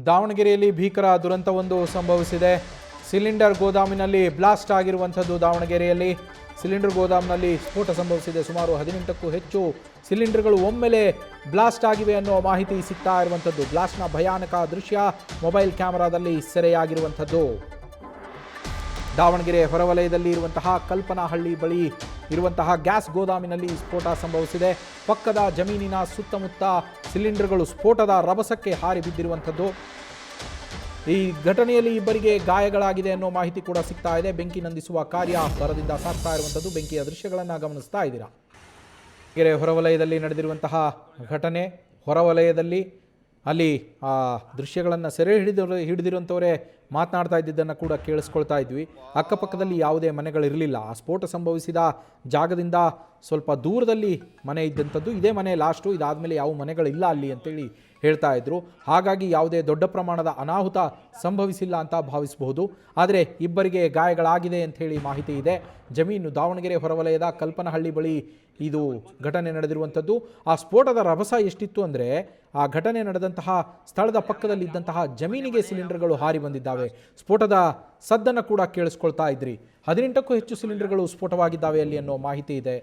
ದಾವಣಗೆರೆಯಲ್ಲಿ ಭೀಕರ ದುರಂತವೊಂದು ಸಂಭವಿಸಿದೆ. ಸಿಲಿಂಡರ್ ಗೋದಾಮಿನಲ್ಲಿ ಬ್ಲಾಸ್ಟ್ ಆಗಿರುವಂಥದ್ದು. ದಾವಣಗೆರೆಯಲ್ಲಿ ಸಿಲಿಂಡರ್ ಗೋದಾಮಿನಲ್ಲಿ ಸ್ಫೋಟ ಸಂಭವಿಸಿದೆ. ಸುಮಾರು 18ಕ್ಕೂ ಹೆಚ್ಚು ಸಿಲಿಂಡರ್ಗಳು ಒಮ್ಮೆಲೆ ಬ್ಲಾಸ್ಟ್ ಆಗಿವೆ ಅನ್ನೋ ಮಾಹಿತಿ ಸಿಗ್ತಾ ಇರುವಂಥದ್ದು. ಬ್ಲಾಸ್ಟ್ನ ಭಯಾನಕ ದೃಶ್ಯ ಮೊಬೈಲ್ ಕ್ಯಾಮೆರಾದಲ್ಲಿ ಸೆರೆಯಾಗಿರುವಂಥದ್ದು. ದಾವಣಗೆರೆ ಹೊರವಲಯದಲ್ಲಿ ಇರುವಂತಹ ಕಲ್ಪನಹಳ್ಳಿ ಬಳಿ ಇರುವಂತಹ ಗ್ಯಾಸ್ ಗೋದಾಮಿನಲ್ಲಿ ಸ್ಫೋಟ ಸಂಭವಿಸಿದೆ. ಪಕ್ಕದ ಜಮೀನಿನ ಸುತ್ತಮುತ್ತ ಸಿಲಿಂಡರ್ಗಳು ಸ್ಫೋಟದ ರಭಸಕ್ಕೆ ಹಾರಿ ಬಿದ್ದಿರುವಂಥದ್ದು. ಈ ಘಟನೆಯಲ್ಲಿ ಇಬ್ಬರಿಗೆ ಗಾಯಗಳಾಗಿದೆ ಅನ್ನೋ ಮಾಹಿತಿ ಕೂಡ ಸಿಗ್ತಾ ಇದೆ. ಬೆಂಕಿ ನಂದಿಸುವ ಕಾರ್ಯ ಭರದಿಂದ ಸಾಗ್ತಾ ಇರುವಂಥದ್ದು. ಬೆಂಕಿಯ ದೃಶ್ಯಗಳನ್ನು ಗಮನಿಸ್ತಾ ಇದ್ದೀರಾ. ಗೆರೆ ಹೊರವಲಯದಲ್ಲಿ ನಡೆದಿರುವಂತಹ ಘಟನೆ. ಹೊರವಲಯದಲ್ಲಿ ಅಲ್ಲಿ ಆ ದೃಶ್ಯಗಳನ್ನು ಸೆರೆ ಹಿಡಿದಿರುವಂಥವರೇ ಮಾತನಾಡ್ತಾ ಇದ್ದಿದ್ದನ್ನು ಕೂಡ ಕೇಳಿಸ್ಕೊಳ್ತಾ ಇದ್ವಿ. ಅಕ್ಕಪಕ್ಕದಲ್ಲಿ ಯಾವುದೇ ಮನೆಗಳಿರಲಿಲ್ಲ. ಆ ಸ್ಫೋಟ ಸಂಭವಿಸಿದ ಜಾಗದಿಂದ ಸ್ವಲ್ಪ ದೂರದಲ್ಲಿ ಮನೆ ಇದ್ದಂಥದ್ದು. ಇದೇ ಮನೆ ಲಾಸ್ಟು, ಇದಾದಮೇಲೆ ಯಾವ ಮನೆಗಳಿಲ್ಲ ಅಲ್ಲಿ ಅಂತೇಳಿ ಹೇಳ್ತಾ ಇದ್ರು. ಹಾಗಾಗಿ ಯಾವುದೇ ದೊಡ್ಡ ಪ್ರಮಾಣದ ಅನಾಹುತ ಸಂಭವಿಸಿಲ್ಲ ಅಂತ ಭಾವಿಸಬಹುದು. ಆದರೆ ಇಬ್ಬರಿಗೆ ಗಾಯಗಳಾಗಿದೆ ಅಂತ ಹೇಳಿ ಮಾಹಿತಿ ಇದೆ. ಜಮೀನು ದಾವಣಗೆರೆ ಹೊರವಲಯದ ಕಲ್ಪನಹಳ್ಳಿ ಬಳಿ ಇದು ಘಟನೆ ನಡೆದಿರುವಂಥದ್ದು. ಆ ಸ್ಫೋಟದ ರಭಸ ಎಷ್ಟಿತ್ತು ಅಂದರೆ, ಆ ಘಟನೆ ನಡೆದಂತಹ ಸ್ಥಳದ ಪಕ್ಕದಲ್ಲಿದ್ದಂತಹ ಜಮೀನಿಗೆ ಸಿಲಿಂಡರ್ಗಳು ಹಾರಿ ಬಂದಿದ್ದಾವೆ. ಸ್ಫೋಟದ ಸದ್ದನ್ನು ಕೂಡ ಕೇಳಿಸ್ಕೊಳ್ತಾ ಇದ್ರಿ. 18ಕ್ಕೂ ಹೆಚ್ಚು ಸಿಲಿಂಡರ್ಗಳು ಸ್ಫೋಟವಾಗಿದ್ದಾವೆ ಅಲ್ಲಿ ಅನ್ನೋ ಮಾಹಿತಿ ಇದೆ.